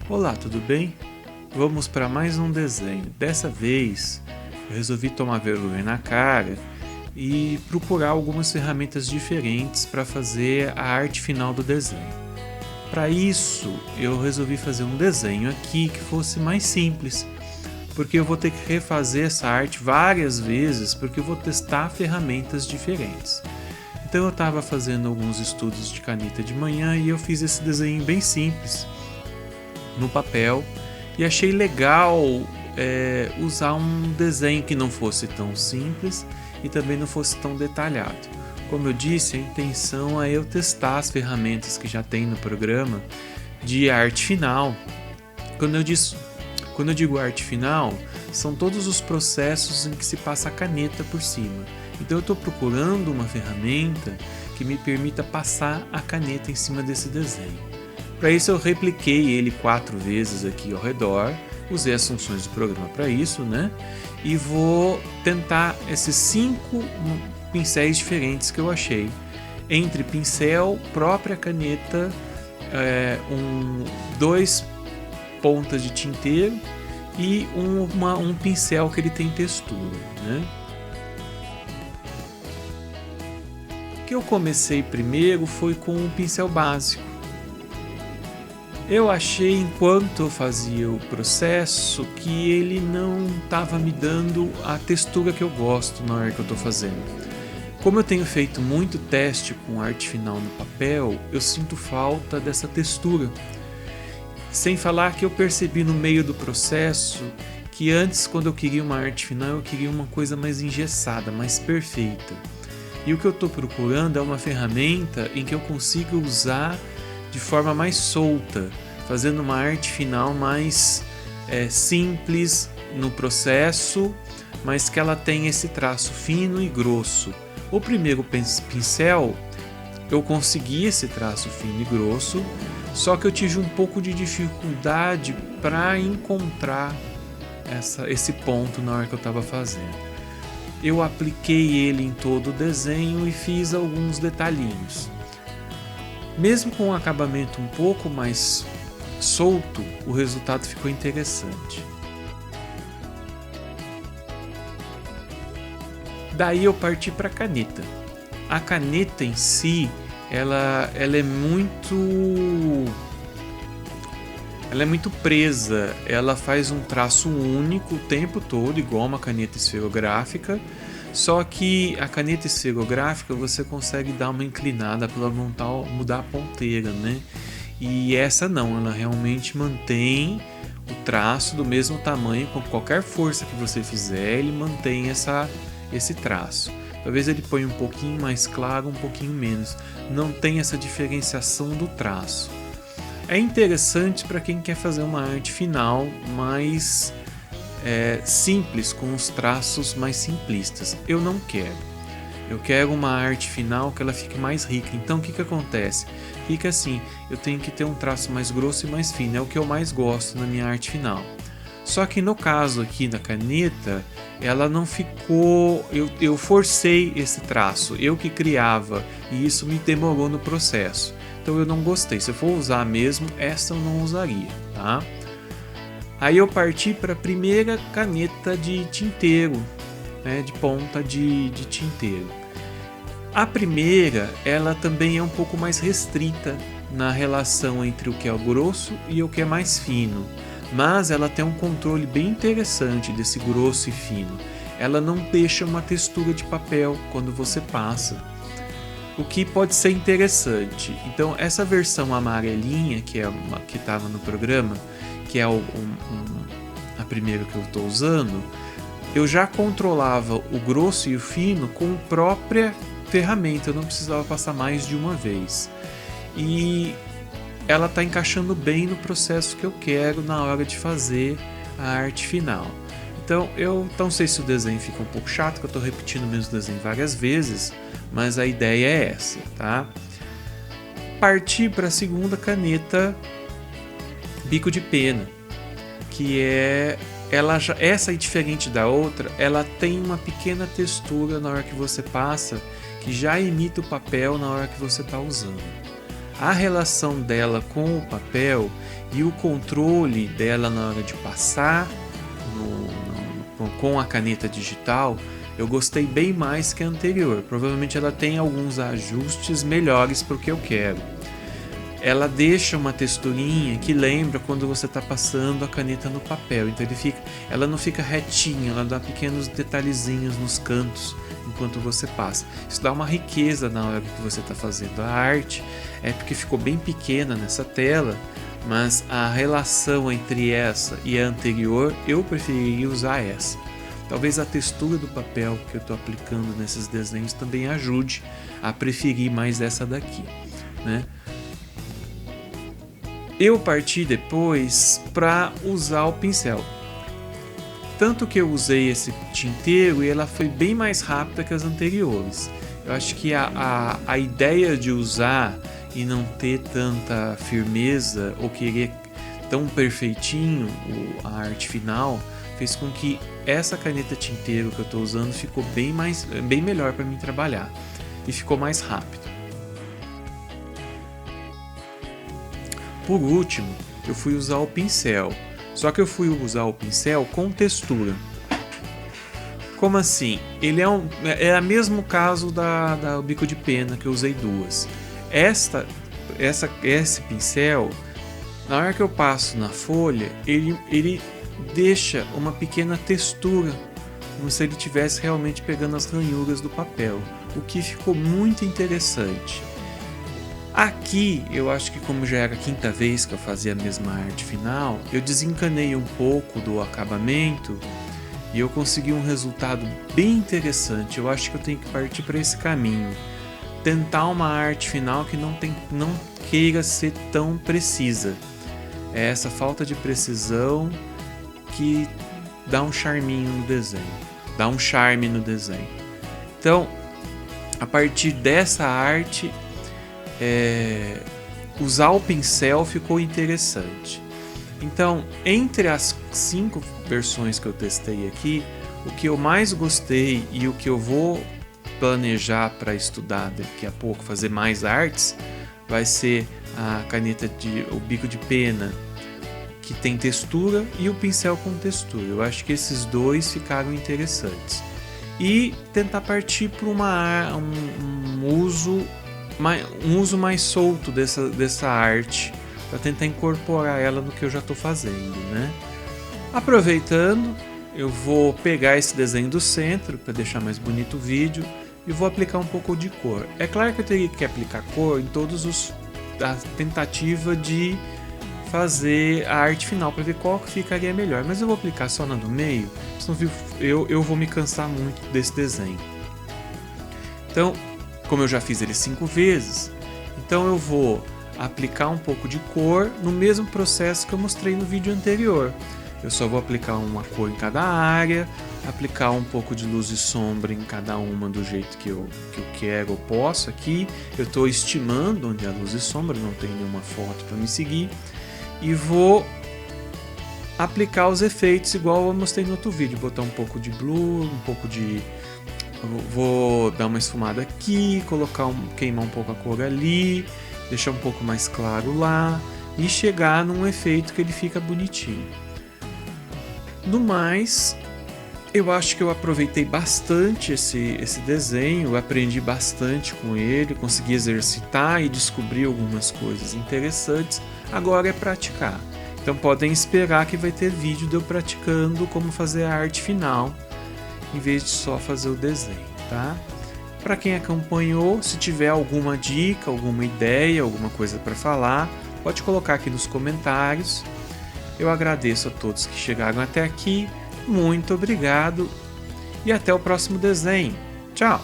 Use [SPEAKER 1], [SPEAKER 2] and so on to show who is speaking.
[SPEAKER 1] Olá, tudo bem? Vamos para mais um desenho. Dessa vez, eu resolvi tomar vergonha na cara e procurar algumas ferramentas diferentes para fazer a arte final do desenho. Para isso, eu resolvi fazer um desenho aqui que fosse mais simples, porque eu vou ter que refazer essa arte várias vezes, porque eu vou testar ferramentas diferentes. Então eu estava fazendo alguns estudos de caneta de manhã e eu fiz esse desenho bem simples no papel e achei legal usar um desenho que não fosse tão simples e também não fosse tão detalhado. Como eu disse, a intenção é eu testar as ferramentas que já tem no programa de arte final. Quando eu digo arte final, são todos os processos em que se passa a caneta por cima. Então eu estou procurando uma ferramenta que me permita passar a caneta em cima desse desenho. Para isso eu repliquei ele 4 vezes aqui ao redor, usei as funções do programa para isso, né? E vou tentar esses 5 pincéis diferentes que eu achei. Entre pincel, própria caneta, 2 pontas de tinteiro e um pincel que ele tem textura, né? O que eu comecei primeiro foi com um pincel básico. Eu achei, enquanto eu fazia o processo, que ele não estava me dando a textura que eu gosto na hora que eu estou fazendo. Como eu tenho feito muito teste com arte final no papel, eu sinto falta dessa textura. Sem falar que eu percebi no meio do processo que antes, quando eu queria uma arte final, eu queria uma coisa mais engessada, mais perfeita. E o que eu estou procurando é uma ferramenta em que eu consiga usar de forma mais solta, fazendo uma arte final mais simples no processo, mas que ela tenha esse traço fino e grosso. O primeiro pincel, eu consegui esse traço fino e grosso, só que eu tive um pouco de dificuldade para encontrar esse ponto na hora que eu estava fazendo. Eu apliquei ele em todo o desenho e fiz alguns detalhinhos. Mesmo com um acabamento um pouco mais solto, o resultado ficou interessante. Daí eu parti para a caneta. A caneta em si, ela é muito presa, ela faz um traço único o tempo todo, igual uma caneta esferográfica, só que a caneta esferográfica você consegue dar uma inclinada para mudar a ponteira, né? E essa não, ela realmente mantém o traço do mesmo tamanho, com qualquer força que você fizer, ele mantém esse traço. Talvez ele ponha um pouquinho mais claro, um pouquinho menos, não tem essa diferenciação do traço. É interessante para quem quer fazer uma arte final mais simples, com os traços mais simplistas. Eu não quero. Eu quero uma arte final que ela fique mais rica. Então o que acontece? Fica assim, eu tenho que ter um traço mais grosso e mais fino. É o que eu mais gosto na minha arte final. Só que no caso aqui da caneta, ela não ficou... Eu forcei esse traço, eu que criava, e isso me demorou no processo. Então eu não gostei. Se eu for usar mesmo, essa eu não usaria, tá? Aí eu parti para a primeira caneta de tinteiro, né, de ponta de tinteiro. A primeira, ela também é um pouco mais restrita na relação entre o que é o grosso e o que é mais fino, mas ela tem um controle bem interessante desse grosso e fino. Ela não deixa uma textura de papel quando você passa, o que pode ser interessante. Então essa versão amarelinha que estava no programa, que é a primeira que eu estou usando, eu já controlava o grosso e o fino com a própria ferramenta, eu não precisava passar mais de uma vez. E ela está encaixando bem no processo que eu quero na hora de fazer a arte final. Então eu não sei se o desenho fica um pouco chato, que eu estou repetindo o mesmo desenho várias vezes, mas a ideia é essa, tá? Parti para a segunda caneta bico de pena, que essa é diferente da outra, ela tem uma pequena textura na hora que você passa, que já imita o papel na hora que você está usando. a relação dela com o papel e o controle dela na hora de passar com a caneta digital, eu gostei bem mais que a anterior. Provavelmente ela tem alguns ajustes melhores para o que eu quero. Ela deixa uma texturinha que lembra quando você está passando a caneta no papel. Então ela não fica retinha, ela dá pequenos detalhezinhos nos cantos enquanto você passa. Isso dá uma riqueza na hora que você está fazendo a arte. É porque ficou bem pequena nessa tela, mas a relação entre essa e a anterior, eu preferiria usar essa. Talvez a textura do papel que eu estou aplicando nesses desenhos também ajude a preferir mais essa daqui, né? Eu parti depois para usar o pincel. Tanto que eu usei esse tinteiro e ela foi bem mais rápida que as anteriores. Eu acho que a ideia de usar e não ter tanta firmeza ou querer tão perfeitinho a arte final fez com que essa caneta tinteiro que eu estou usando ficou bem melhor para mim trabalhar e ficou mais rápido. Por último, eu fui usar o pincel, só que eu fui usar o pincel com textura. Como assim? Ele é o mesmo caso da bico de pena, que eu usei duas. Esse pincel, na hora que eu passo na folha, ele deixa uma pequena textura, como se ele estivesse realmente pegando as ranhuras do papel, o que ficou muito interessante. Aqui, eu acho que como já era a quinta vez que eu fazia a mesma arte final, eu desencanei um pouco do acabamento e eu consegui um resultado bem interessante. Eu acho que eu tenho que partir para esse caminho. Tentar uma arte final que não queira ser tão precisa. É essa falta de precisão que dá um charminho no desenho. Dá um charme no desenho. Então, a partir dessa arte, usar o pincel ficou interessante. Então, entre as 5 versões que eu testei aqui, o que eu mais gostei e o que eu vou planejar para estudar daqui a pouco, fazer mais artes, vai ser o bico de pena, que tem textura, e o pincel com textura. Eu acho que esses dois ficaram interessantes. E tentar partir para um uso mais solto dessa arte, para tentar incorporar ela no que eu já estou fazendo, né? Aproveitando, eu vou pegar esse desenho do centro para deixar mais bonito o vídeo e vou aplicar um pouco de cor. É claro que eu teria que aplicar cor em a tentativa de fazer a arte final para ver qual que ficaria melhor, mas eu vou aplicar só na do meio, senão eu vou me cansar muito desse desenho. Então, como eu já fiz ele 5 vezes, então eu vou aplicar um pouco de cor no mesmo processo que eu mostrei no vídeo anterior. Eu só vou aplicar uma cor em cada área, aplicar um pouco de luz e sombra em cada uma do jeito que eu quero ou posso aqui. Eu estou estimando onde é a luz e sombra, não tem nenhuma foto para me seguir. E vou aplicar os efeitos igual eu mostrei no outro vídeo, botar um pouco de blue, vou dar uma esfumada aqui, queimar um pouco a cor ali, deixar um pouco mais claro lá e chegar num efeito que ele fica bonitinho. No mais, eu acho que eu aproveitei bastante esse desenho, eu aprendi bastante com ele, consegui exercitar e descobrir algumas coisas interessantes. Agora é praticar. Então podem esperar que vai ter vídeo de eu praticando como fazer a arte final, em vez de só fazer o desenho, tá? Para quem acompanhou, se tiver alguma dica, alguma ideia, alguma coisa para falar, pode colocar aqui nos comentários. Eu agradeço a todos que chegaram até aqui, muito obrigado e até o próximo desenho. Tchau!